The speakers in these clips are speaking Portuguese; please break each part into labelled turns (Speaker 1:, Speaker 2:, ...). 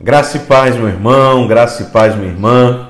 Speaker 1: Graça e paz, meu irmão, graça e paz, minha irmã.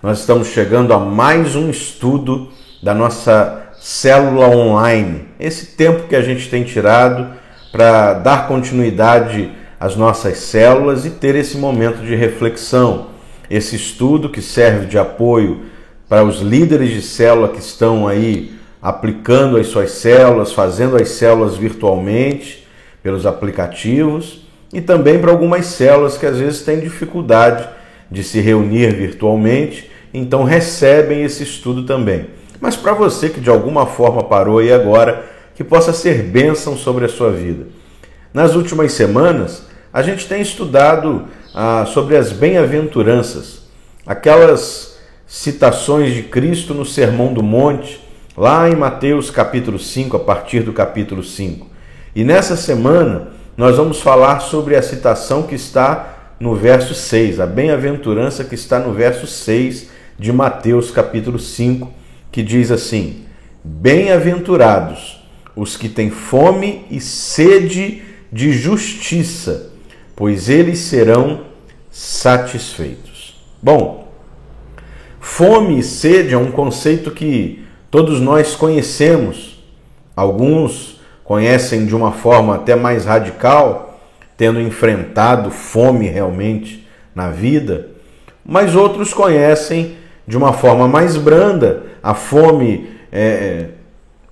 Speaker 1: Nós estamos chegando a mais um estudo da nossa célula online. Esse tempo que a gente tem tirado para dar continuidade às nossas células e ter esse momento de reflexão. Esse estudo que serve de apoio para os líderes de célula que estão aí aplicando as suas células, fazendo as células virtualmente pelos aplicativos, e também para algumas células que às vezes têm dificuldade de se reunir virtualmente, então recebem esse estudo também. Mas para você que de alguma forma parou aí agora, que possa ser bênção sobre a sua vida. Nas últimas semanas, a gente tem estudado sobre as bem-aventuranças, aquelas citações de Cristo no Sermão do Monte, lá em Mateus capítulo 5, a partir do capítulo 5. E nessa semana, nós vamos falar sobre a citação que está no verso 6, a bem-aventurança que está no verso 6 de Mateus capítulo 5, que diz assim: Bem-aventurados os que têm fome e sede de justiça, pois eles serão satisfeitos. Bom, fome e sede é um conceito que todos nós conhecemos. Alguns conhecem de uma forma até mais radical, tendo enfrentado fome realmente na vida, mas outros conhecem de uma forma mais branda a fome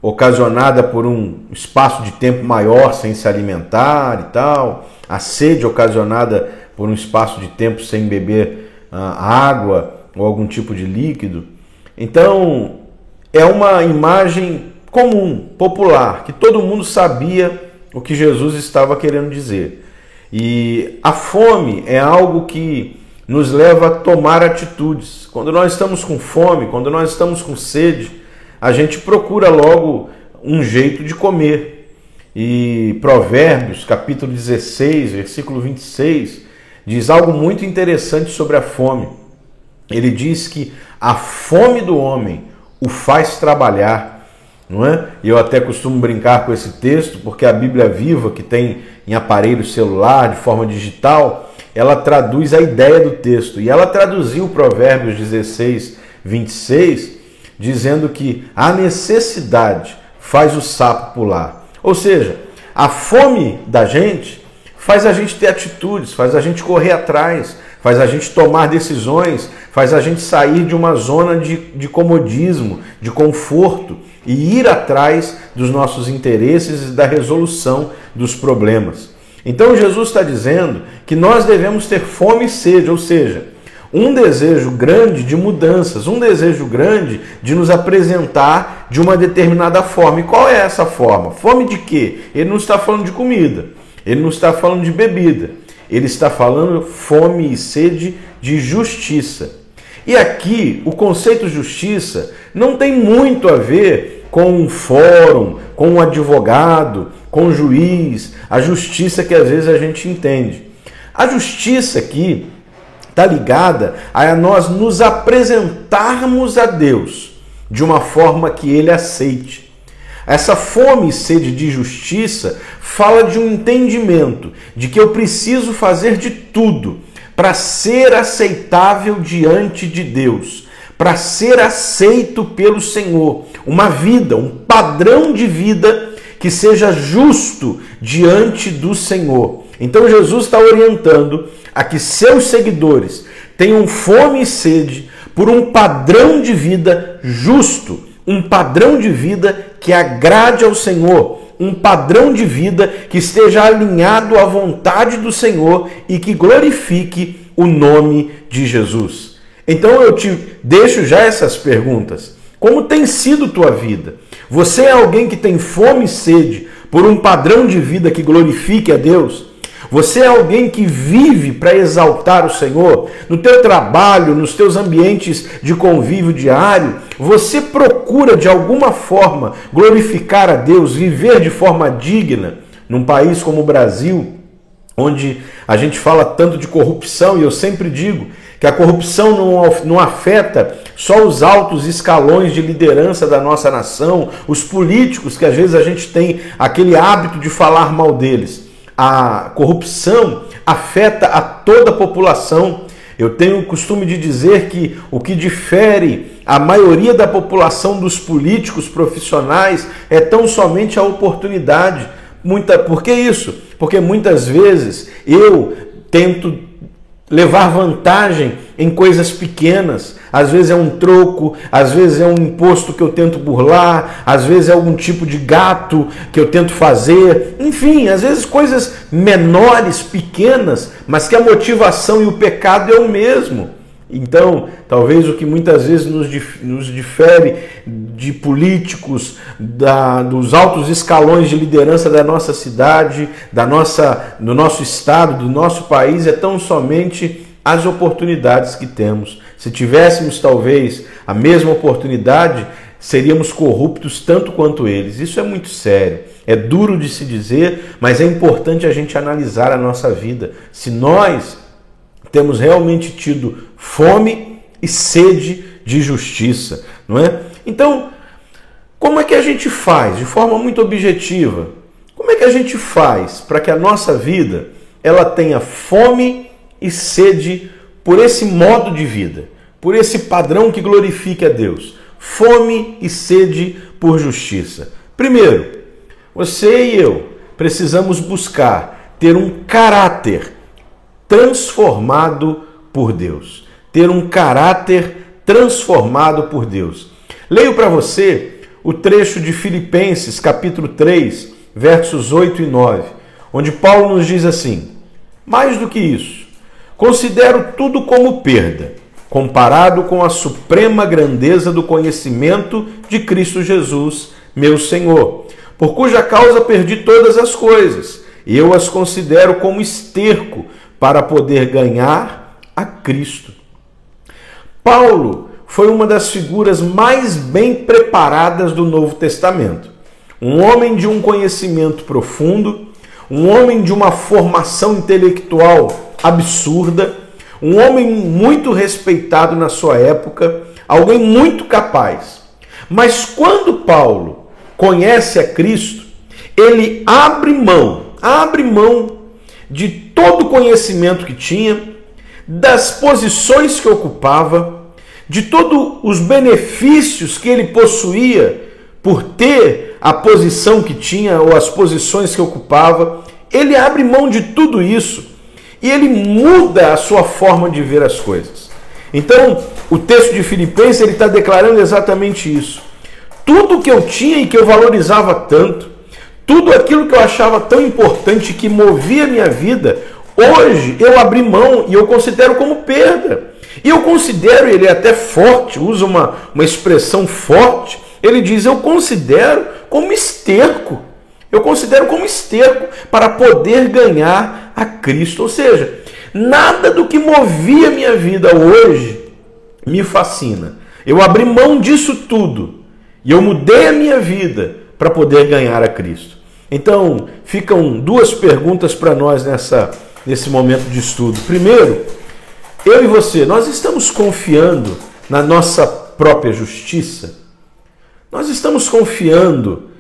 Speaker 1: ocasionada por um espaço de tempo maior sem se alimentar e tal, a sede ocasionada por um espaço de tempo sem beber água ou algum tipo de líquido. Então, é uma imagem comum, popular, que todo mundo sabia o que Jesus estava querendo dizer. E a fome é algo que nos leva a tomar atitudes. Quando nós estamos com fome, quando nós estamos com sede, a gente procura logo um jeito de comer. E Provérbios, capítulo 16, versículo 26, diz algo muito interessante sobre a fome. Ele diz que a fome do homem o faz trabalhar. Não é? E eu até costumo brincar com esse texto, porque a Bíblia Viva, que tem em aparelho celular, de forma digital, ela traduz a ideia do texto. E ela traduziu Provérbios 16, 26, dizendo que a necessidade faz o sapo pular. Ou seja, a fome da gente faz a gente ter atitudes, faz a gente correr atrás, faz a gente tomar decisões, faz a gente sair de uma zona de comodismo, de conforto, e ir atrás dos nossos interesses e da resolução dos problemas. Então Jesus está dizendo que nós devemos ter fome e sede, ou seja, um desejo grande de mudanças, um desejo grande de nos apresentar de uma determinada forma. E qual é essa forma? Fome de quê? Ele não está falando de comida, ele não está falando de bebida, ele está falando fome e sede de justiça. E aqui, o conceito justiça não tem muito a ver com um fórum, com um advogado, com um juiz, a justiça que às vezes a gente entende. A justiça aqui está ligada a nós nos apresentarmos a Deus de uma forma que Ele aceite. Essa fome e sede de justiça fala de um entendimento de que eu preciso fazer de tudo para ser aceitável diante de Deus, para ser aceito pelo Senhor, uma vida, um padrão de vida que seja justo diante do Senhor. Então Jesus está orientando a que seus seguidores tenham fome e sede por um padrão de vida justo, um padrão de vida que agrade ao Senhor, um padrão de vida que esteja alinhado à vontade do Senhor e que glorifique o nome de Jesus. Então eu te deixo já essas perguntas. Como tem sido tua vida? Você é alguém que tem fome e sede por um padrão de vida que glorifique a Deus? Você é alguém que vive para exaltar o Senhor? No teu trabalho, nos teus ambientes de convívio diário, você procura de alguma forma glorificar a Deus, viver de forma digna? Num país como o Brasil, onde a gente fala tanto de corrupção, e eu sempre digo que a corrupção não afeta só os altos escalões de liderança da nossa nação, os políticos, que às vezes a gente tem aquele hábito de falar mal deles. a corrupção afeta a toda a população. Eu tenho o costume de dizer que o que difere a maioria da população dos políticos profissionais é tão somente a oportunidade. Por que isso? Porque muitas vezes eu tento levar vantagem em coisas pequenas. Às vezes é um troco, às vezes é um imposto que eu tento burlar, às vezes é algum tipo de gato que eu tento fazer. Enfim, às vezes coisas menores, pequenas, mas que a motivação e o pecado é o mesmo. Então, talvez o que muitas vezes nos difere de políticos, dos altos escalões de liderança da nossa cidade, do nosso estado, do nosso país, é tão somente as oportunidades que temos. Se tivéssemos talvez a mesma oportunidade, seríamos corruptos tanto quanto eles. Isso é muito sério. É duro de se dizer, mas é importante a gente analisar a nossa vida. Se nós temos realmente tido fome e sede de justiça, não é? Então, como é que a gente faz? De forma muito objetiva, como é que a gente faz para que a nossa vida ela tenha fome e sede por esse modo de vida, por esse padrão que glorifique a Deus? Fome e sede por justiça. Primeiro, você e eu precisamos buscar ter um caráter transformado por Deus. Ter um caráter transformado por Deus. Leio para você o trecho de Filipenses, capítulo 3, versos 8 e 9, onde Paulo nos diz assim: mais do que isso, considero tudo como perda, comparado com a suprema grandeza do conhecimento de Cristo Jesus, meu Senhor, por cuja causa perdi todas as coisas, e eu as considero como esterco para poder ganhar a Cristo. Paulo foi uma das figuras mais bem preparadas do Novo Testamento. Um homem de um conhecimento profundo, um homem de uma formação intelectual absurda, um homem muito respeitado na sua época, alguém muito capaz. Mas quando Paulo conhece a Cristo, ele abre mão de todo o conhecimento que tinha, das posições que ocupava, de todos os benefícios que ele possuía por ter a posição que tinha ou as posições que ocupava. Ele abre mão de tudo isso e ele muda a sua forma de ver as coisas. Então, o texto de Filipenses ele está declarando exatamente isso. Tudo que eu tinha e que eu valorizava tanto, tudo aquilo que eu achava tão importante, que movia a minha vida, hoje eu abri mão e eu considero como perda. E eu considero, ele é até forte, usa uma expressão forte, ele diz, eu considero como esterco. Eu considero como esterco para poder ganhar a Cristo. Ou seja, nada do que movia a minha vida hoje me fascina. Eu abri mão disso tudo e eu mudei a minha vida para poder ganhar a Cristo. Então, ficam duas perguntas para nós nesse momento de estudo. Primeiro, eu e você, nós estamos confiando na nossa própria justiça? Nós estamos confiando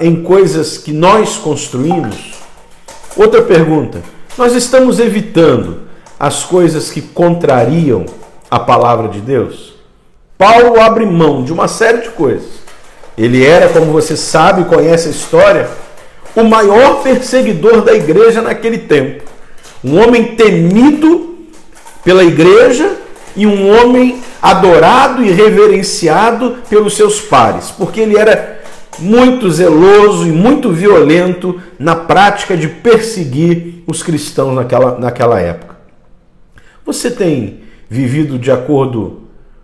Speaker 1: em coisas que nós construímos? Outra pergunta, nós estamos evitando as coisas que contrariam a palavra de Deus? Paulo abre mão de uma série de coisas. Ele era, como você sabe, conhece a história, o maior perseguidor da igreja naquele tempo. Um homem temido pela igreja e um homem adorado e reverenciado pelos seus pares, porque ele era muito zeloso e muito violento na prática de perseguir os cristãos naquela época. Você tem vivido de acordo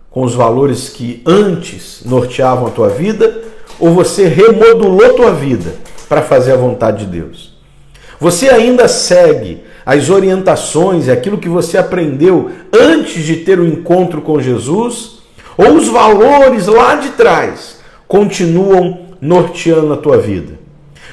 Speaker 1: com os valores que antes norteavam a tua vida, ou você remodulou tua vida para fazer a vontade de Deus? Você ainda segue as orientações e aquilo que você aprendeu antes de ter o encontro com Jesus, ou os valores lá de trás continuam norteando a tua vida?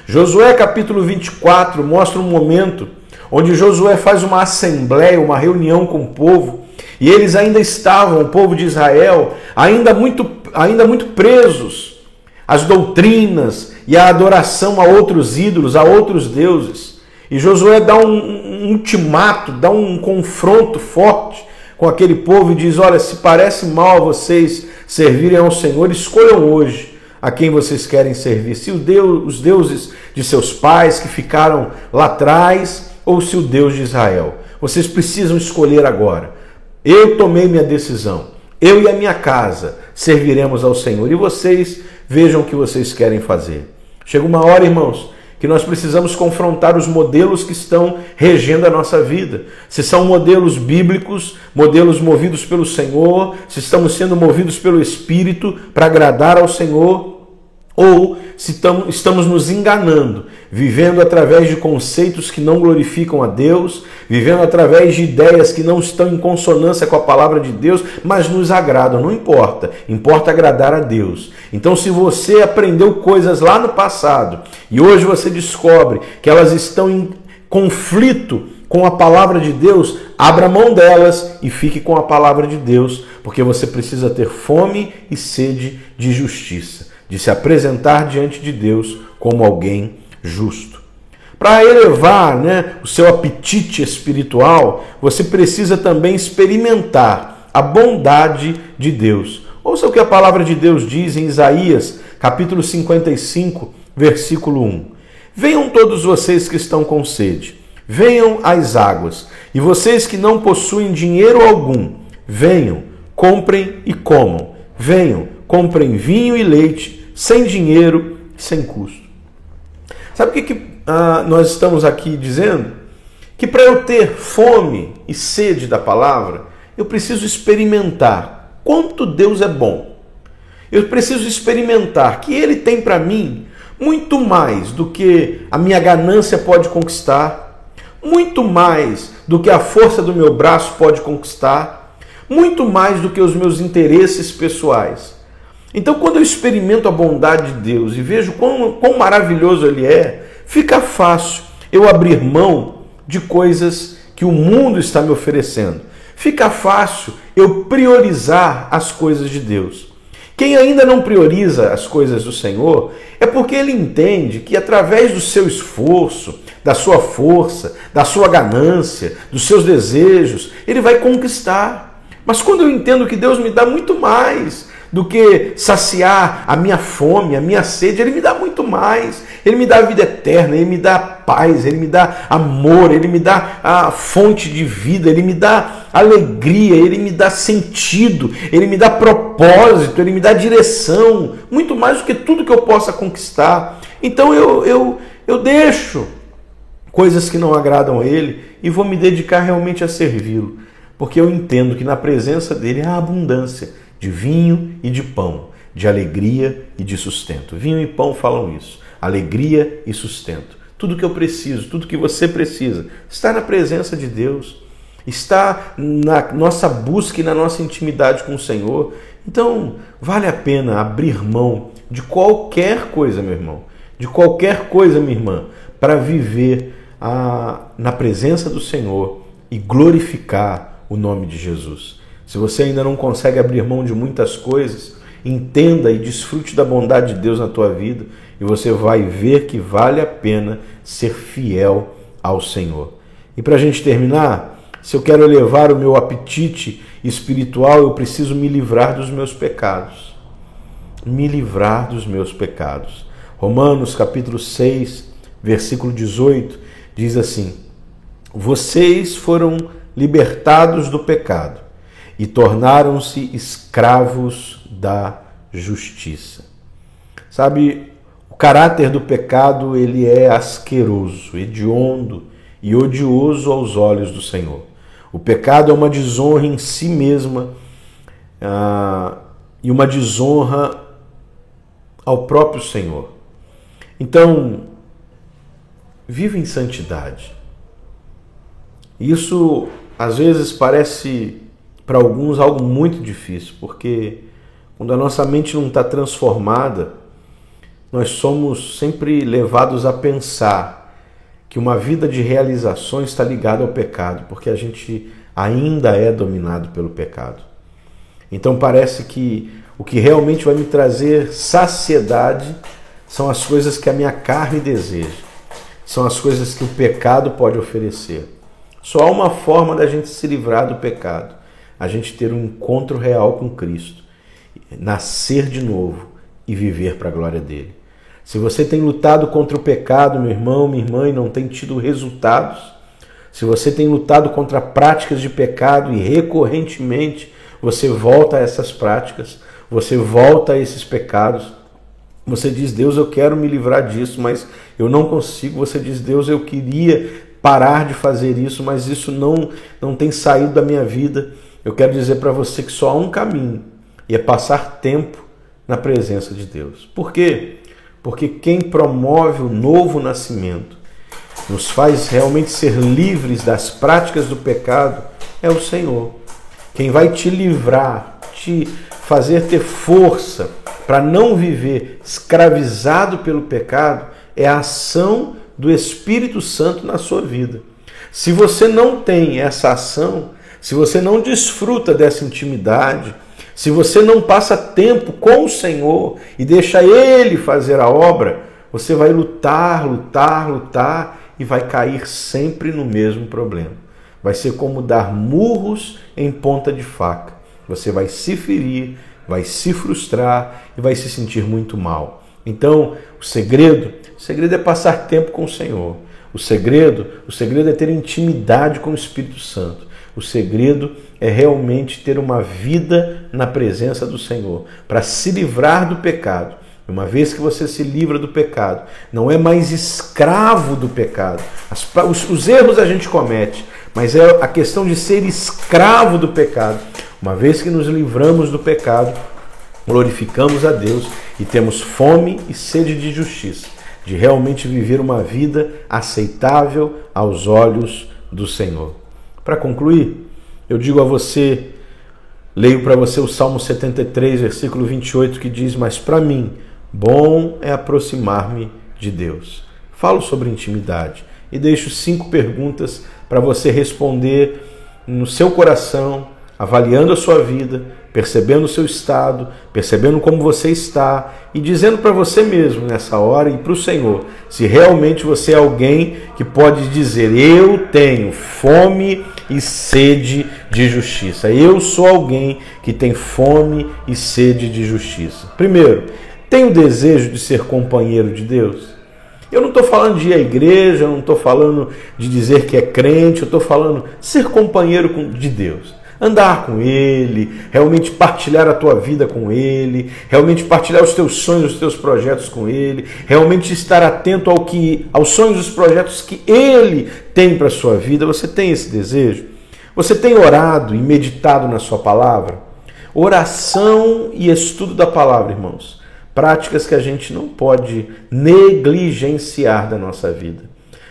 Speaker 1: Josué capítulo 24 mostra um momento onde Josué faz uma assembleia, uma reunião com o povo, e eles ainda estavam, o povo de Israel, ainda muito presos às doutrinas e à adoração a outros ídolos, a outros deuses. E Josué dá um ultimato, dá um confronto forte com aquele povo e diz: olha, se parece mal a vocês servirem ao Senhor, escolham hoje a quem vocês querem servir. Se os deuses de seus pais que ficaram lá atrás, ou se o Deus de Israel. Vocês precisam escolher agora. Eu tomei minha decisão. Eu e a minha casa serviremos ao Senhor. E vocês vejam o que vocês querem fazer. Chega uma hora, irmãos, que nós precisamos confrontar os modelos que estão regendo a nossa vida. Se são modelos bíblicos, modelos movidos pelo Senhor, se estamos sendo movidos pelo Espírito para agradar ao Senhor, ou se estamos nos enganando, vivendo através de conceitos que não glorificam a Deus, vivendo através de ideias que não estão em consonância com a palavra de Deus, mas nos agradam. Não importa, importa agradar a Deus. Então, se você aprendeu coisas lá no passado e hoje você descobre que elas estão em conflito com a palavra de Deus, abra mão delas e fique com a palavra de Deus, porque você precisa ter fome e sede de justiça, de se apresentar diante de Deus como alguém justo. Para elevar, o seu apetite espiritual, você precisa também experimentar a bondade de Deus. Ouça o que a palavra de Deus diz em Isaías, capítulo 55, versículo 1. Venham todos vocês que estão com sede, venham às águas, e vocês que não possuem dinheiro algum, venham, comprem e comam. Venham, comprem vinho e leite, sem dinheiro, sem custo. Sabe o que nós estamos aqui dizendo? Que para eu ter fome e sede da palavra, eu preciso experimentar quanto Deus é bom. Eu preciso experimentar que Ele tem para mim muito mais do que a minha ganância pode conquistar, muito mais do que a força do meu braço pode conquistar, muito mais do que os meus interesses pessoais. Então, quando eu experimento a bondade de Deus e vejo quão maravilhoso Ele é, fica fácil eu abrir mão de coisas que o mundo está me oferecendo. Fica fácil eu priorizar as coisas de Deus. Quem ainda não prioriza as coisas do Senhor é porque ele entende que através do seu esforço, da sua força, da sua ganância, dos seus desejos, ele vai conquistar. Mas quando eu entendo que Deus me dá muito mais do que saciar a minha fome, a minha sede, Ele me dá muito mais. Ele me dá a vida eterna, Ele me dá paz, Ele me dá amor, Ele me dá a fonte de vida, Ele me dá alegria, Ele me dá sentido, Ele me dá propósito, Ele me dá direção, muito mais do que tudo que eu possa conquistar. Então eu deixo coisas que não agradam a Ele e vou me dedicar realmente a servi-lo, porque eu entendo que na presença dEle há abundância de vinho e de pão, de alegria e de sustento. Vinho e pão falam isso, alegria e sustento. Tudo que eu preciso, tudo que você precisa, está na presença de Deus, está na nossa busca e na nossa intimidade com o Senhor. Então, vale a pena abrir mão de qualquer coisa, meu irmão, de qualquer coisa, minha irmã, para viver na presença do Senhor e glorificar o nome de Jesus. Se você ainda não consegue abrir mão de muitas coisas, entenda e desfrute da bondade de Deus na tua vida e você vai ver que vale a pena ser fiel ao Senhor. E para a gente terminar, se eu quero elevar o meu apetite espiritual, eu preciso me livrar dos meus pecados. Me livrar dos meus pecados. Romanos capítulo 6, versículo 18, diz assim: vocês foram libertados do pecado e tornaram-se escravos da justiça. Sabe, o caráter do pecado, ele é asqueroso, hediondo e odioso aos olhos do Senhor. O pecado é uma desonra em si mesma e uma desonra ao próprio Senhor. Então, viva em santidade. Isso, às vezes, parece para alguns algo muito difícil, porque quando a nossa mente não está transformada, nós somos sempre levados a pensar que uma vida de realizações está ligada ao pecado, porque a gente ainda é dominado pelo pecado. Então parece que o que realmente vai me trazer saciedade são as coisas que a minha carne deseja. são as coisas que o pecado pode oferecer. Só há uma forma da gente se livrar do pecado: a gente ter um encontro real com Cristo, nascer de novo e viver para a glória dele. Se você tem lutado contra o pecado, meu irmão, minha irmã, e não tem tido resultados, se você tem lutado contra práticas de pecado e recorrentemente você volta a essas práticas, você volta a esses pecados, você diz: Deus, eu quero me livrar disso, mas eu não consigo. Você diz: Deus, eu queria parar de fazer isso, mas isso não tem saído da minha vida. Eu quero dizer para você que só há um caminho, e é passar tempo na presença de Deus. Por quê? Porque quem promove o novo nascimento, nos faz realmente ser livres das práticas do pecado, é o Senhor. Quem vai te livrar, te fazer ter força para não viver escravizado pelo pecado, é a ação do Espírito Santo na sua vida. Se você não tem essa ação, se você não desfruta dessa intimidade, se você não passa tempo com o Senhor e deixa Ele fazer a obra, você vai lutar e vai cair sempre no mesmo problema. Vai ser como dar murros em ponta de faca. Você vai se ferir, vai se frustrar e vai se sentir muito mal. Então, o segredo é passar tempo com o Senhor. O segredo é ter intimidade com o Espírito Santo. O segredo é realmente ter uma vida na presença do Senhor, para se livrar do pecado. Uma vez que você se livra do pecado, não é mais escravo do pecado. Os erros a gente comete, mas é a questão de ser escravo do pecado. Uma vez que nos livramos do pecado, glorificamos a Deus e temos fome e sede de justiça, de realmente viver uma vida aceitável aos olhos do Senhor. Para concluir, eu digo a você, leio para você o Salmo 73, versículo 28, que diz: mas para mim, bom é aproximar-me de Deus. Falo sobre intimidade e deixo 5 perguntas para você responder no seu coração, avaliando a sua vida, percebendo o seu estado, percebendo como você está e dizendo para você mesmo nessa hora e para o Senhor, se realmente você é alguém que pode dizer: eu tenho fome e sede de justiça. Eu sou alguém que tem fome e sede de justiça. Primeiro, tenho desejo de ser companheiro de Deus? Eu não estou falando de ir à igreja, eu não estou falando de dizer que é crente, eu estou falando ser companheiro de Deus. Andar com Ele, realmente partilhar a tua vida com Ele, realmente partilhar os teus sonhos, os teus projetos com Ele, realmente estar atento aos sonhos e os projetos que Ele tem para a sua vida. Você tem esse desejo? Você tem orado e meditado na sua palavra? Oração e estudo da palavra, irmãos, práticas que a gente não pode negligenciar da nossa vida,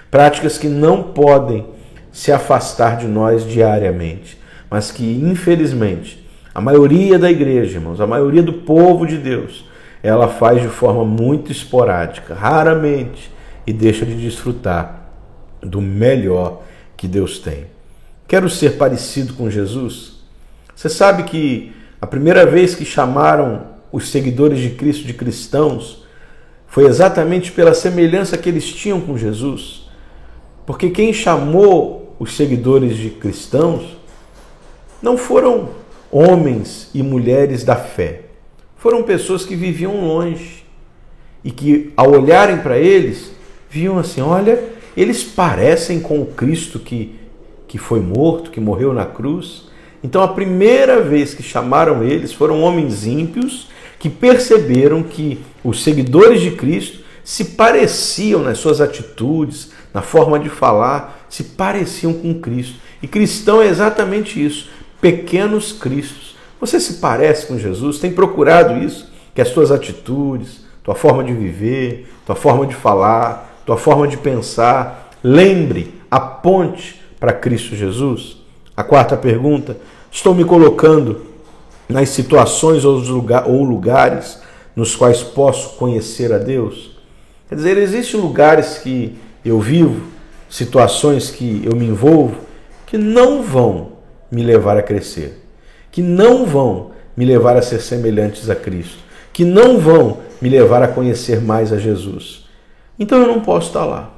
Speaker 1: práticas que não podem se afastar de nós diariamente, mas que, infelizmente, a maioria da igreja, irmãos, a maioria do povo de Deus, ela faz de forma muito esporádica, raramente, e deixa de desfrutar do melhor que Deus tem. Quero ser parecido com Jesus? Você sabe que a primeira vez que chamaram os seguidores de Cristo de cristãos foi exatamente pela semelhança que eles tinham com Jesus? Porque quem chamou os seguidores de cristãos não foram homens e mulheres da fé. Foram pessoas que viviam longe e que, ao olharem para eles, viam assim: olha, eles parecem com o Cristo que foi morto, que morreu na cruz. Então, a primeira vez que chamaram eles foram homens ímpios que perceberam que os seguidores de Cristo se pareciam nas suas atitudes, na forma de falar, se pareciam com Cristo. E cristão é exatamente isso. Pequenos cristos. Você se parece com Jesus? Tem procurado isso? Que as tuas atitudes, tua forma de viver, tua forma de falar, tua forma de pensar, aponte para Cristo Jesus? A quarta pergunta: estou me colocando nas situações ou lugares nos quais posso conhecer a Deus? Quer dizer, existem lugares que eu vivo, situações que eu me envolvo, que não vão me levar a crescer, que não vão me levar a ser semelhantes a Cristo, que não vão me levar a conhecer mais a Jesus. Então eu não posso estar lá.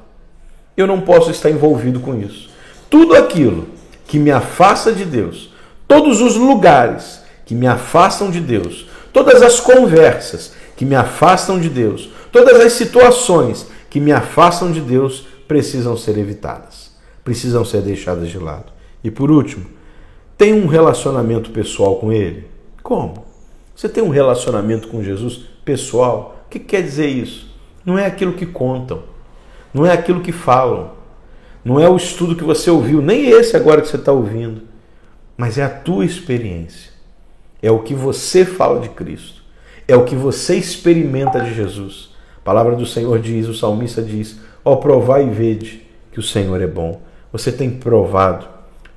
Speaker 1: eu não posso estar envolvido com isso. Tudo aquilo que me afasta de Deus, todos os lugares que me afastam de Deus, todas as conversas que me afastam de Deus, todas as situações que me afastam de Deus precisam ser evitadas, precisam ser deixadas de lado. E por último, tem um relacionamento pessoal com Ele? Como? Você tem um relacionamento com Jesus pessoal? O que quer dizer isso? Não é aquilo que contam, não é aquilo que falam, não é o estudo que você ouviu, nem esse agora que você está ouvindo, mas é a tua experiência, é o que você fala de Cristo, é o que você experimenta de Jesus. A palavra do Senhor diz, o salmista diz, ó, provai e vede que o Senhor é bom. Você tem provado,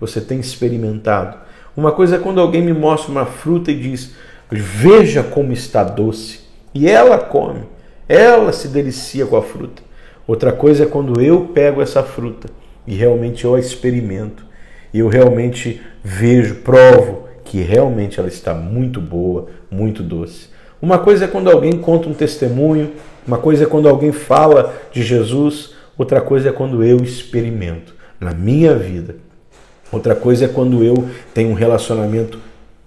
Speaker 1: você tem experimentado. Uma coisa é quando alguém me mostra uma fruta e diz, veja como está doce, e ela come, ela se delicia com a fruta. Outra coisa é quando eu pego essa fruta e realmente eu a experimento, e eu realmente vejo, provo que realmente ela está muito boa, muito doce. Uma coisa é quando alguém conta um testemunho, uma coisa é quando alguém fala de Jesus, outra coisa é quando eu experimento na minha vida. Outra coisa é quando eu tenho um relacionamento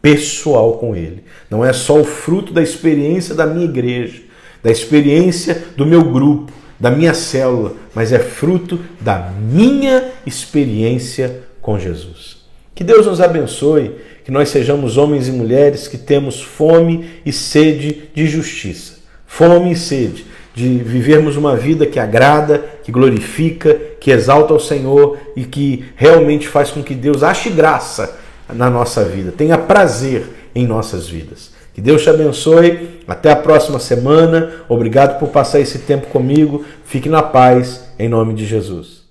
Speaker 1: pessoal com Ele. Não é só o fruto da experiência da minha igreja, da experiência do meu grupo, da minha célula, mas é fruto da minha experiência com Jesus. Que Deus nos abençoe, que nós sejamos homens e mulheres que temos fome e sede de justiça, fome e sede de vivermos uma vida que agrada, que glorifica, que exalta ao Senhor e que realmente faz com que Deus ache graça na nossa vida, tenha prazer em nossas vidas. Que Deus te abençoe, até a próxima semana, obrigado por passar esse tempo comigo, fique na paz, em nome de Jesus.